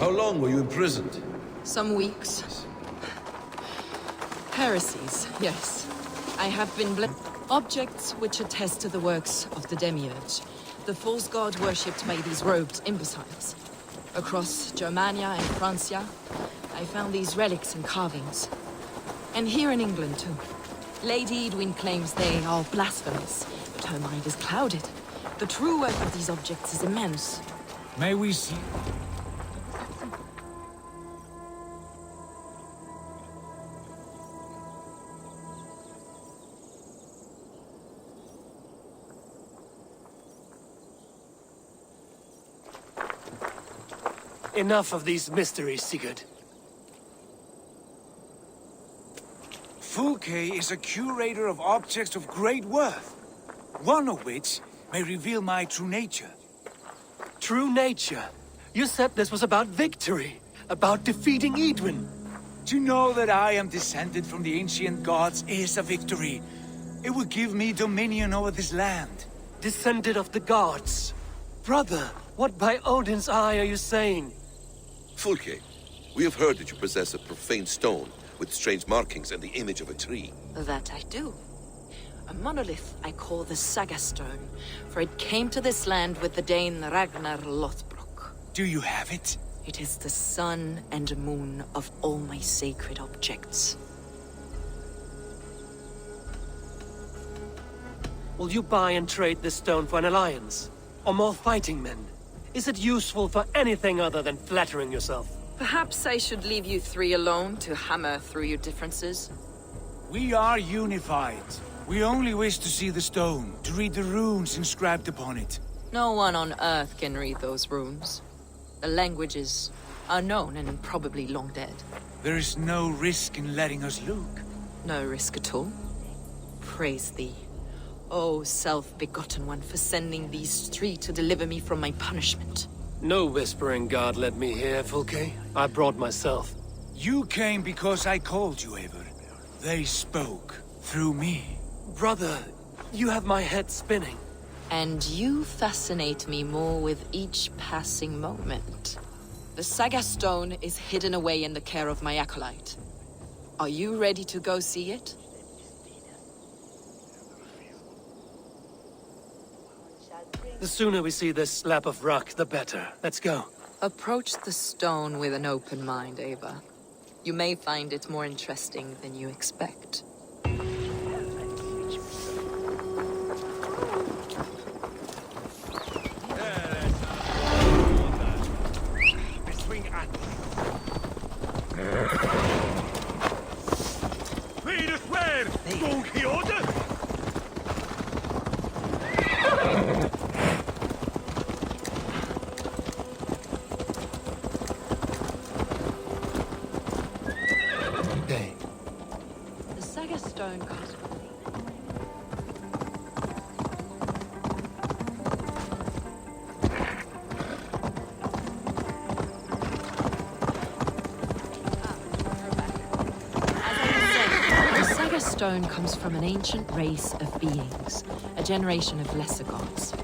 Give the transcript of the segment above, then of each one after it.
How long were you imprisoned? Some weeks. Heresies, yes. I have been objects which attest to the works of the Demiurge, the false god worshipped by these robed imbeciles. Across Germania and Francia, I found these relics and carvings. And here in England, too. Lady Edwin claims they are blasphemous, but her mind is clouded. The true worth of these objects is immense. May we see? Enough of these mysteries, Sigurd. Fulke is a curator of objects of great worth, one of which may reveal my true nature. True nature? You said this was about victory, about defeating Edwin. To know that I am descended from the ancient gods is a victory. It will give me dominion over this land. Descended of the gods. Brother, what by Odin's eye are you saying? Fulke, we have heard that you possess a profane stone with strange markings and the image of a tree. That I do. A monolith I call the Saga Stone, for it came to this land with the Dane Ragnar Lothbrok. Do you have it? It is the sun and moon of all my sacred objects. Will you buy and trade this stone for an alliance? Or more fighting men? Is it useful for anything other than flattering yourself? Perhaps I should leave you three alone to hammer through your differences. We are unified. We only wish to see the stone, to read the runes inscribed upon it. No one on Earth can read those runes. The languages are known and probably long dead. There is no risk in letting us look. No risk at all. Praise thee, O self-begotten one, for sending these three to deliver me from my punishment. No whispering god led me here, Fulke. I brought myself. You came because I called you, Eivor. They spoke through me. Brother, you have my head spinning. And you fascinate me more with each passing moment. The Saga Stone is hidden away in the care of my acolyte. Are you ready to go see it? The sooner we see this slab of rock, the better. Let's go. Approach the stone with an open mind, Ava. You may find it more interesting than you expect. The Saga Stone comes with me. The Saga Stone comes from an ancient race of beings, a generation of lesser gods,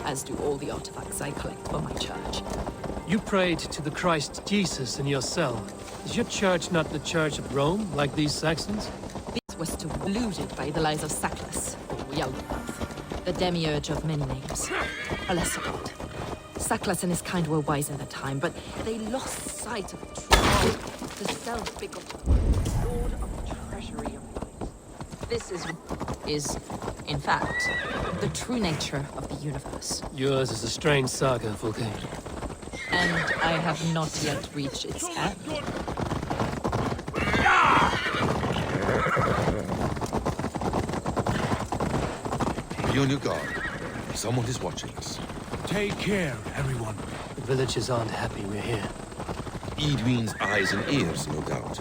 as do all the artifacts I collect for my church. You prayed to the Christ Jesus in your cell. Is your church not the Church of Rome, like these Saxons? This was deluded by the lies of Saklas, or Yaldabaoth, the demiurge of many names, a lesser god. Saklas and his kind were wise in their time, but they lost sight of the true god, the self-begotten lord of the treasury of life. This is, in fact, the true nature of the universe. Yours is a strange saga, Fulke. And I have not yet reached its end. Be on your guard. Someone is watching us. Take care, everyone. The villagers aren't happy we're here. Edwin's eyes and ears, no doubt.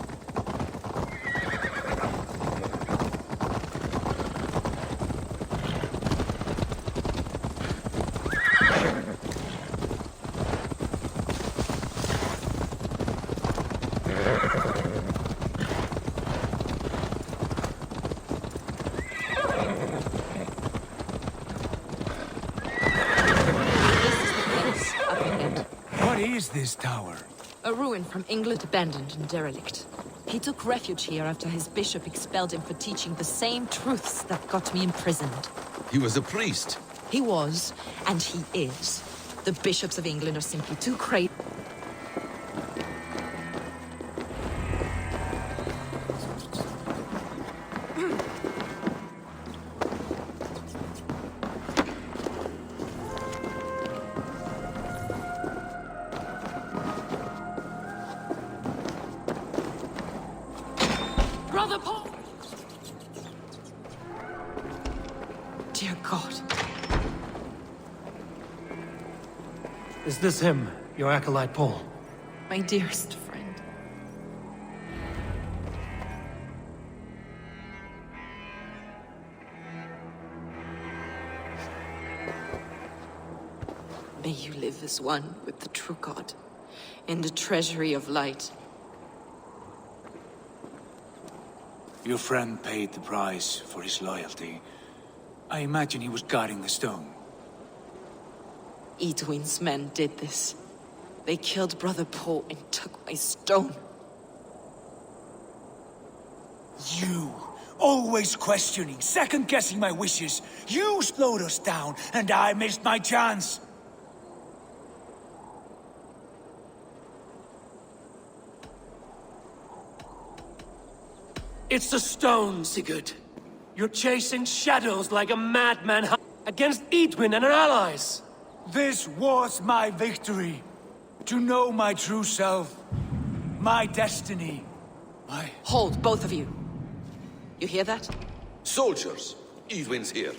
What is this tower? A ruin from England, abandoned and derelict. He took refuge here after his bishop expelled him for teaching the same truths that got me imprisoned. He was a priest. He was, and he is. The bishops of England are simply too crazy. Brother Paul! Dear God. Is this him, your acolyte Paul? My dearest friend. May you live as one with the true God, in the treasury of light. Your friend paid the price for his loyalty. I imagine he was guarding the stone. Edwin's men did this. They killed Brother Paul and took my stone. You, always questioning, second-guessing my wishes. You slowed us down, and I missed my chance. It's the stone, Sigurd. You're chasing shadows like a madman against Edwin and her allies. This was my victory. To know my true self. My destiny. My... Hold, both of you. You hear that? Soldiers, Edwin's here.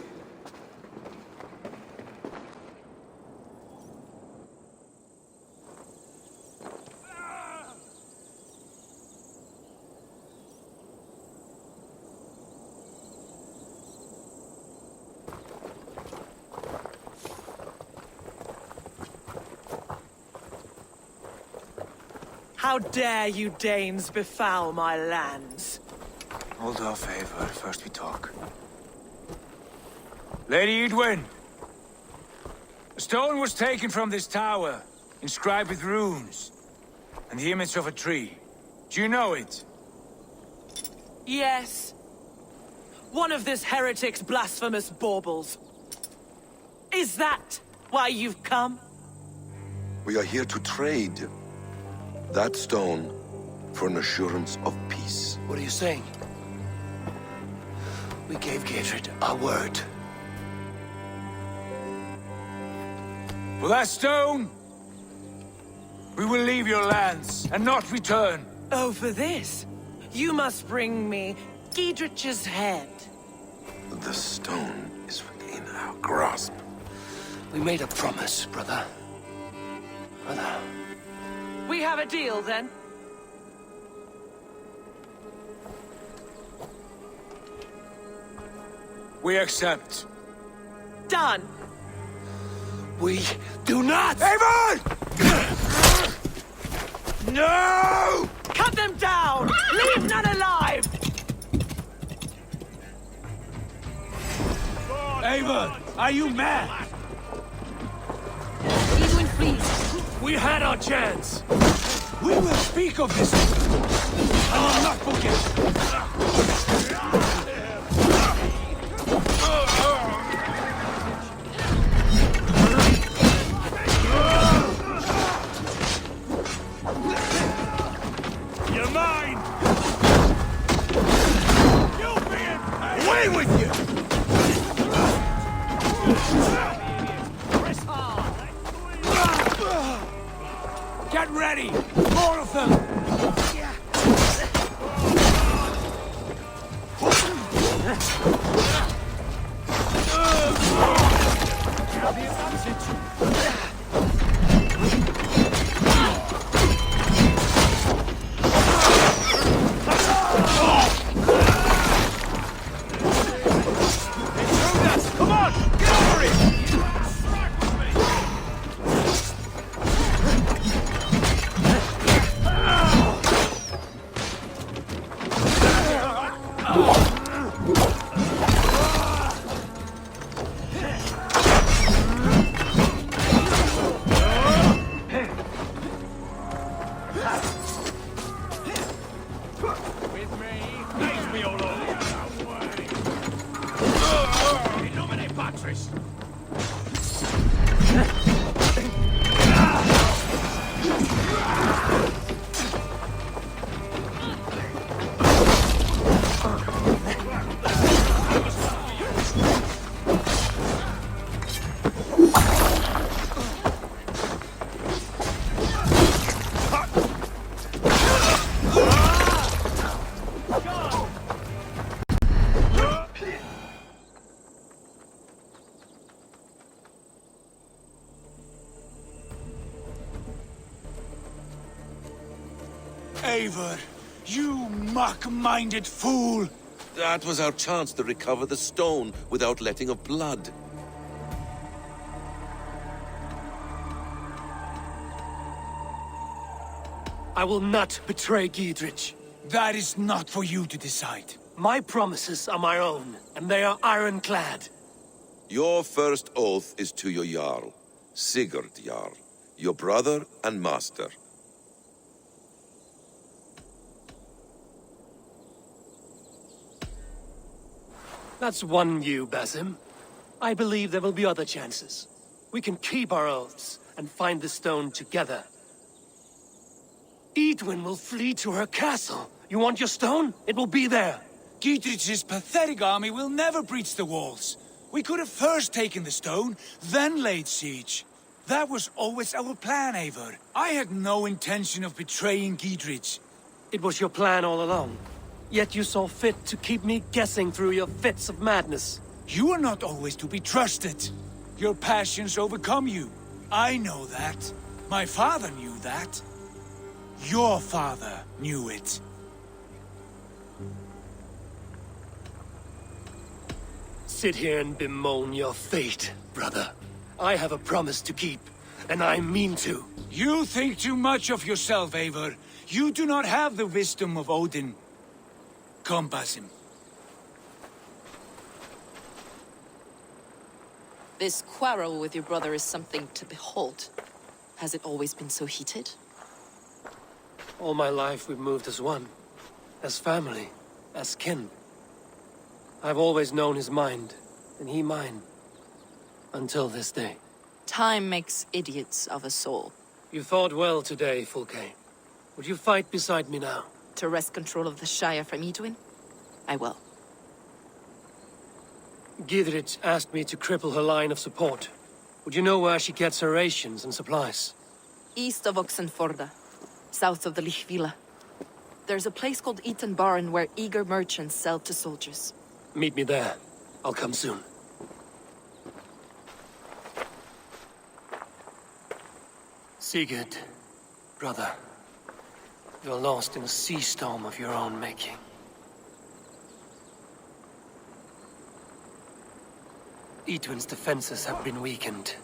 How dare you Danes befoul my lands? Hold off, Eivor. First we talk. Lady Edwin! A stone was taken from this tower, inscribed with runes, and the image of a tree. Do you know it? Yes. One of this heretic's blasphemous baubles. Is that why you've come? We are here to trade that stone for an assurance of peace. What are you saying? We gave Gatred our word. For that stone, we will leave your lands and not return. Oh, for this, you must bring me Giedrich's head. The stone is within our grasp. We made a promise, brother. Brother. We have a deal, then? We accept. Done. We do not! Eivor! No! Cut them down! Leave none alive! Eivor, are you mad? Edwin, please. We had our chance! We will speak of this. I will not forget. You're mine! You'll be in away with you! Get ready! More of them! Come on! Get over it! Eivor, you muck-minded fool! That was our chance to recover the stone without letting of blood. I will not betray Giedrich. That is not for you to decide. My promises are my own, and they are ironclad. Your first oath is to your Jarl, Sigurd Jarl, your brother and master. That's one you, Basim. I believe there will be other chances. We can keep our oaths and find the stone together. Edwin will flee to her castle. You want your stone? It will be there. Giedrich's pathetic army will never breach the walls. We could have first taken the stone, then laid siege. That was always our plan, Eivor. I had no intention of betraying Giedrich. It was your plan all along. Yet you saw fit to keep me guessing through your fits of madness. You are not always to be trusted. Your passions overcome you. I know that. My father knew that. Your father knew it. Sit here and bemoan your fate, brother. I have a promise to keep, and I mean to. You think too much of yourself, Eivor. You do not have the wisdom of Odin. Come, Basim. This quarrel with your brother is something to behold. Has it always been so heated? All my life we've moved as one. As family. As kin. I've always known his mind, and he mine. Until this day. Time makes idiots of us all. You fought well today, Fulke. Would you fight beside me now? To wrest control of the Shire from Edwin? I will. Giedrich asked me to cripple her line of support. Would you know where she gets her rations and supplies? East of Oxenforda, south of the Lichvila. There's a place called Eaton Barn where eager merchants sell to soldiers. Meet me there. I'll come soon. Sigurd, brother. You're lost in a sea storm of your own making. Edwin's defenses have been weakened,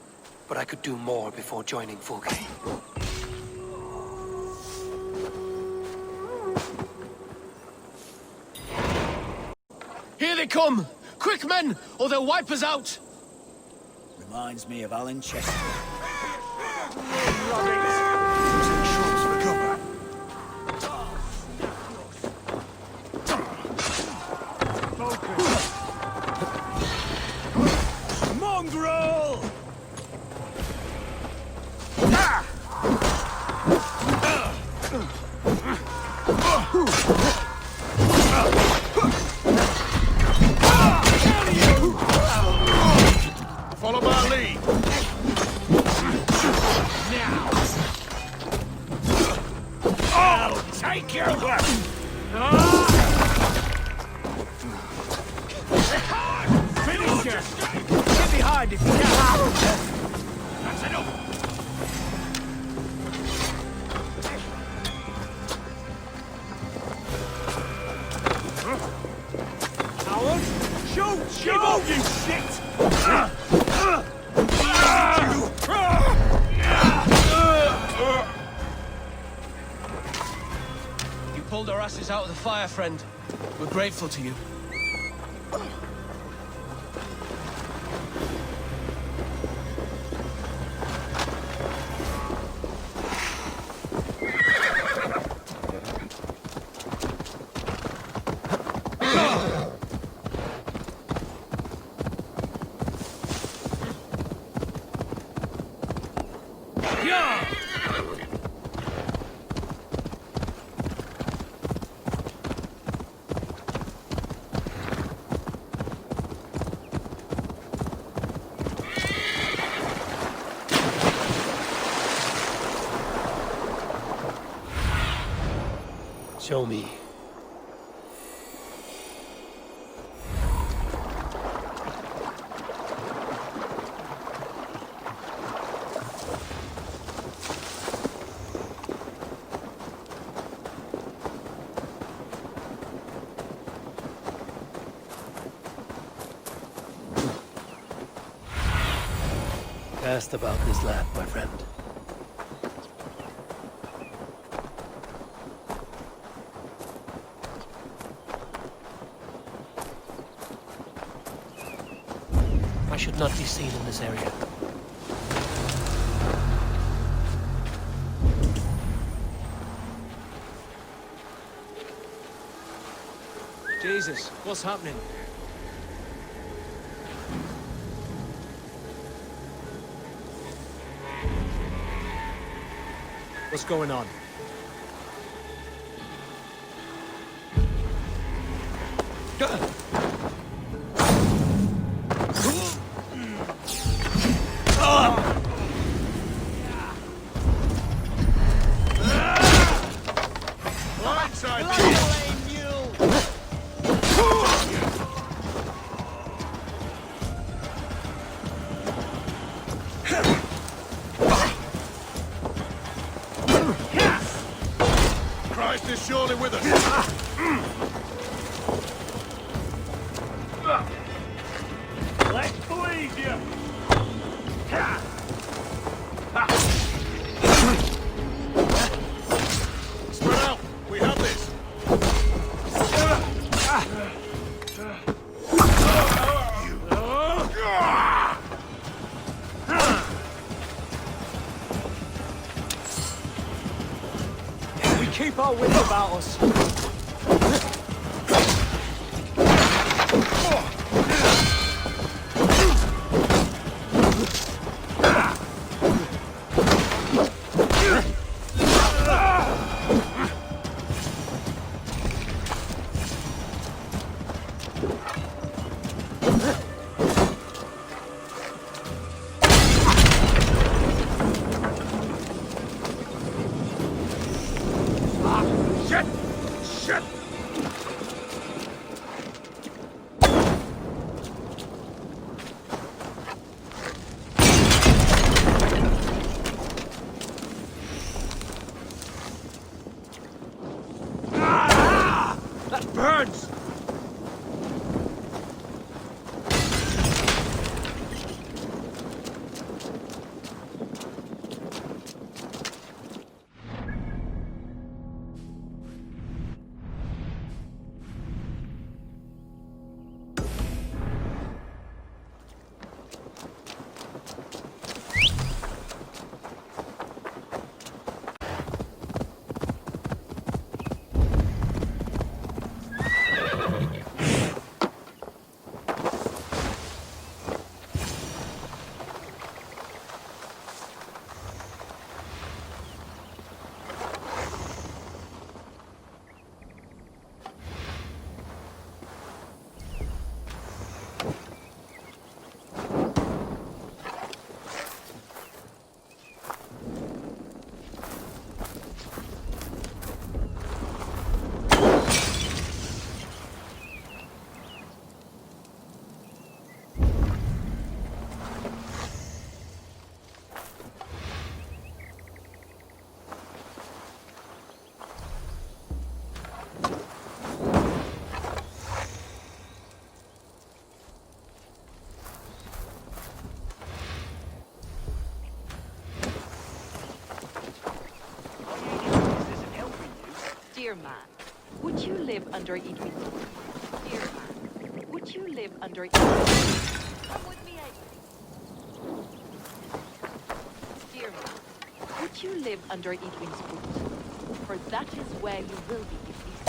but I could do more before joining Fulke. Here they come! Quick, men, or they'll wipe us out! Reminds me of Alan Chester. Mongrel! Follow my lead! Now! I'll take you! Finish her! Get behind if you can! That's enough! Howard! Shoot! Shoot! You shit! You pulled our asses out of the fire, friend. We're grateful to you. Show me. asked about this lad, my friend. I should not be seen in this area. Jesus, what's happening? What's going on? Christ is surely with us. Let's believe you! Spread out. We have this. We keep our wits about us. Shit! Shit! That burns! Dear man, would you live under Edwin's roof? Dear man, would you live under Edwin's roof? Come with me, Dear man, would you live under Edwin's roof? For that is where you will be if these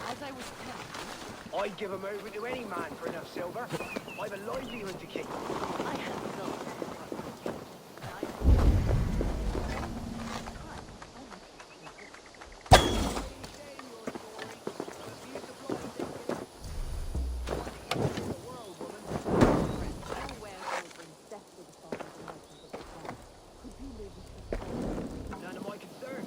as I was telling you, I'd give 'em over to any man for enough silver. I've a livelihood to keep. I have no. None of my concern.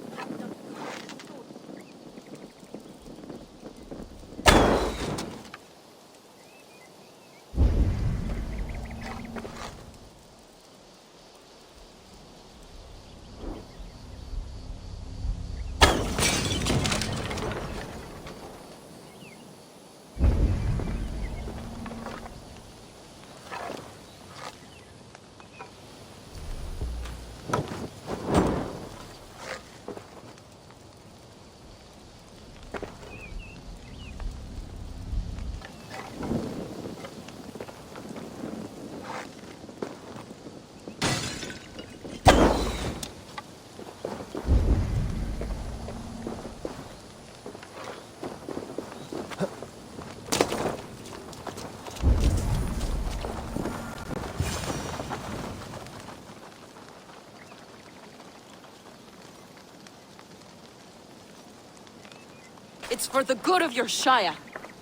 It's for the good of your Shire.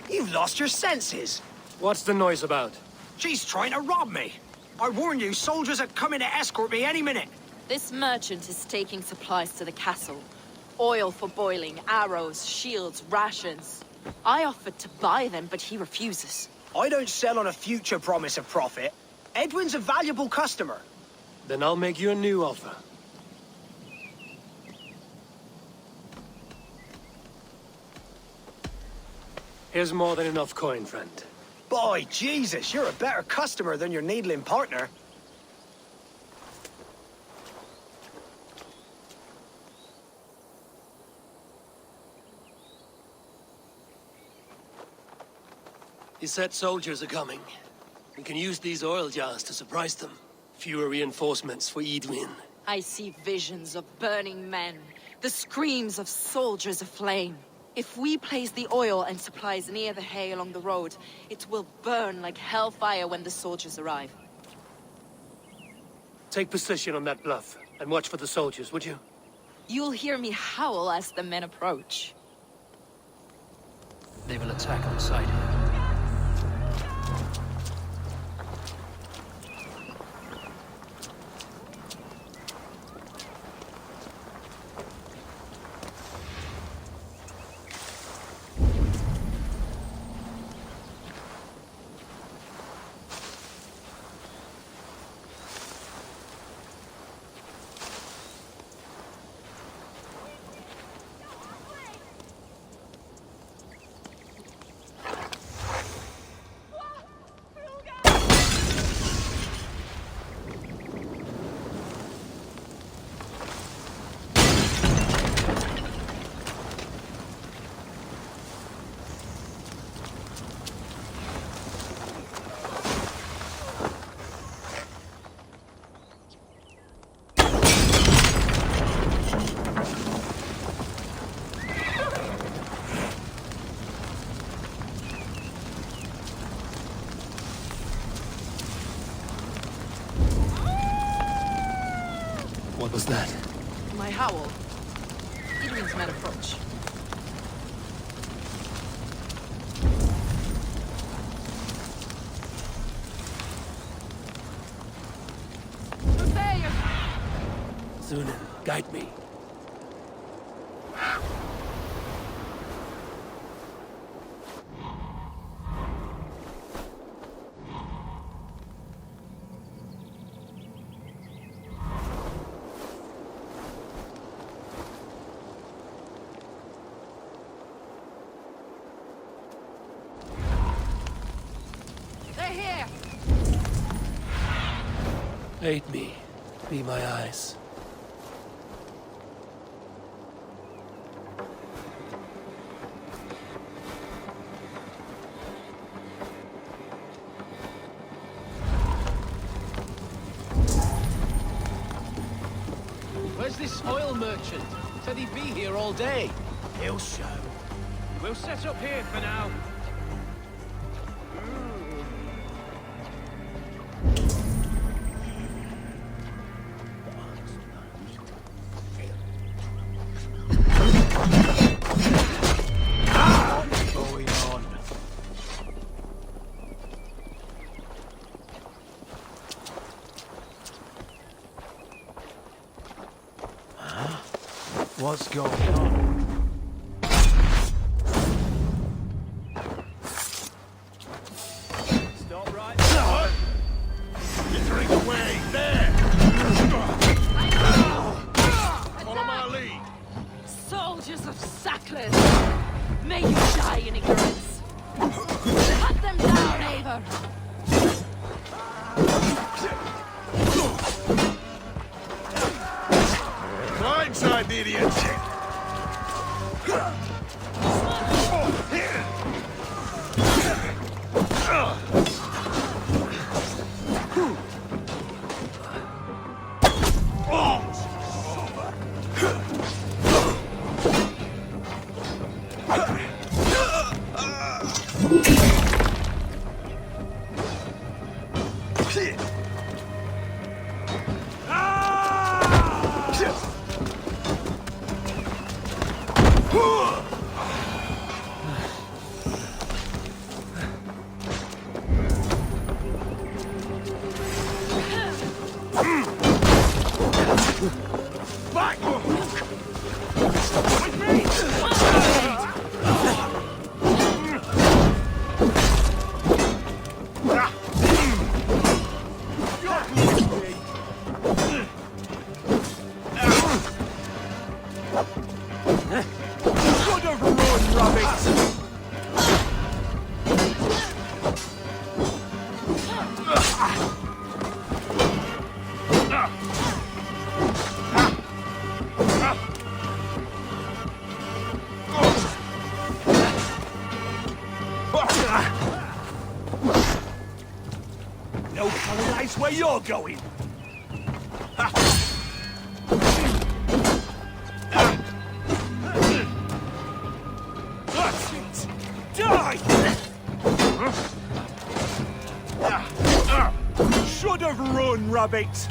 You've lost your senses. What's the noise about? She's trying to rob me. I warned you, soldiers are coming to escort me any minute. This merchant is taking supplies to the castle. Oil for boiling, arrows, shields, rations. I offered to buy them, but he refuses. I don't sell on a future promise of profit. Edwin's a valuable customer. Then I'll make you a new offer. Here's more than enough coin, friend. Boy, Jesus, you're a better customer than your needling partner. He said soldiers are coming. We can use these oil jars to surprise them. Fewer reinforcements for Edwin. I see visions of burning men, the screams of soldiers aflame. If we place the oil and supplies near the hay along the road, it will burn like hellfire when the soldiers arrive. Take position on that bluff, and watch for the soldiers, would you? You'll hear me howl as the men approach. They will attack on sight. What was that? My howl. Edwin's men approach. Prepare yourself! Zunin, guide me. Aid me. Be my eyes. Where's this oil merchant? Said he'd be here all day. He'll show. We'll set up here for now. Going on. Huh? What's going on? Stop right there. Glittering away, there! Follow my lead. Soldiers of Sacklers! May you die in ignorance! Cut them down, Eivor! Blindside the idiot! Ah! Back! With me! Should have run, rabbit! No telling ice where you're going. That's it. Die! Should have run, rabbit.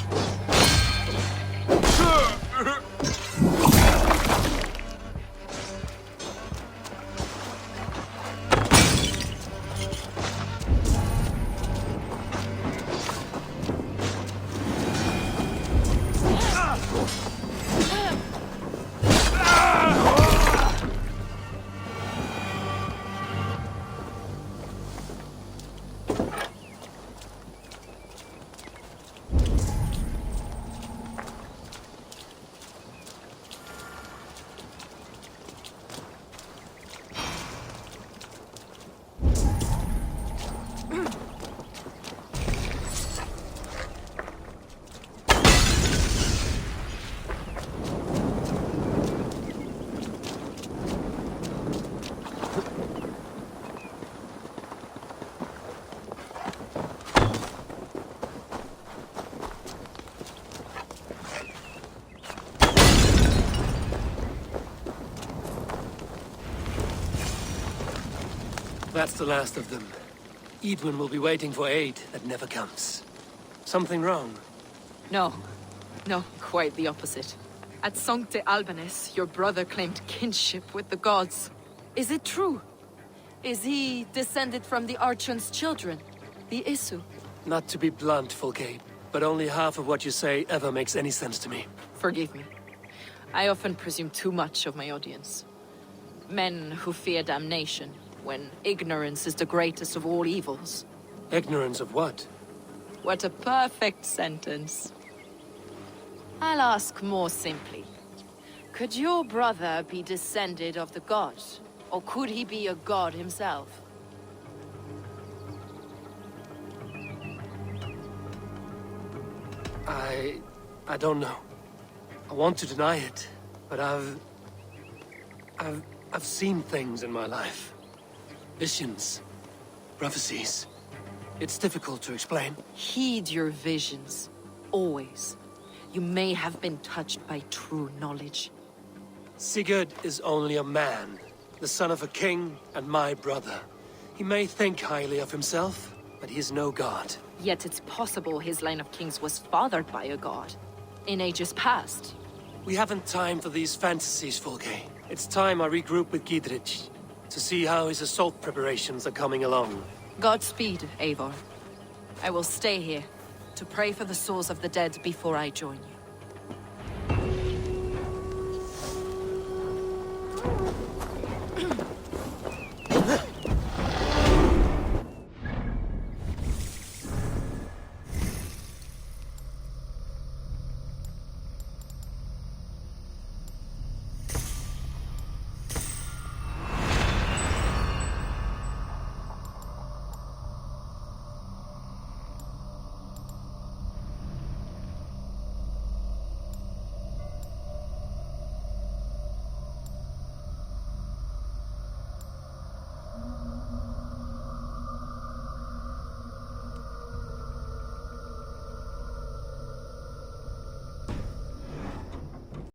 That's the last of them. Edwin will be waiting for aid that never comes. Something wrong? No. No, quite the opposite. At Sancte Albanus, your brother claimed kinship with the gods. Is it true? Is he descended from the Archon's children, the Isu? Not to be blunt, Fulke, but only half of what you say ever makes any sense to me. Forgive me. I often presume too much of my audience. Men who fear damnation, when ignorance is the greatest of all evils. Ignorance of what? What a perfect sentence. I'll ask more simply. Could your brother be descended of the gods? Or could he be a god himself? I don't know. I want to deny it, but I've seen things in my life. Visions, prophecies. It's difficult to explain. Heed your visions. Always. You may have been touched by true knowledge. Sigurd is only a man, the son of a king and my brother. He may think highly of himself, but he is no god. Yet it's possible his line of kings was fathered by a god. In ages past. We haven't time for these fantasies, Fulke. It's time I regroup with Gidrich to see how his assault preparations are coming along. Godspeed, Eivor. I will stay here to pray for the souls of the dead before I join you.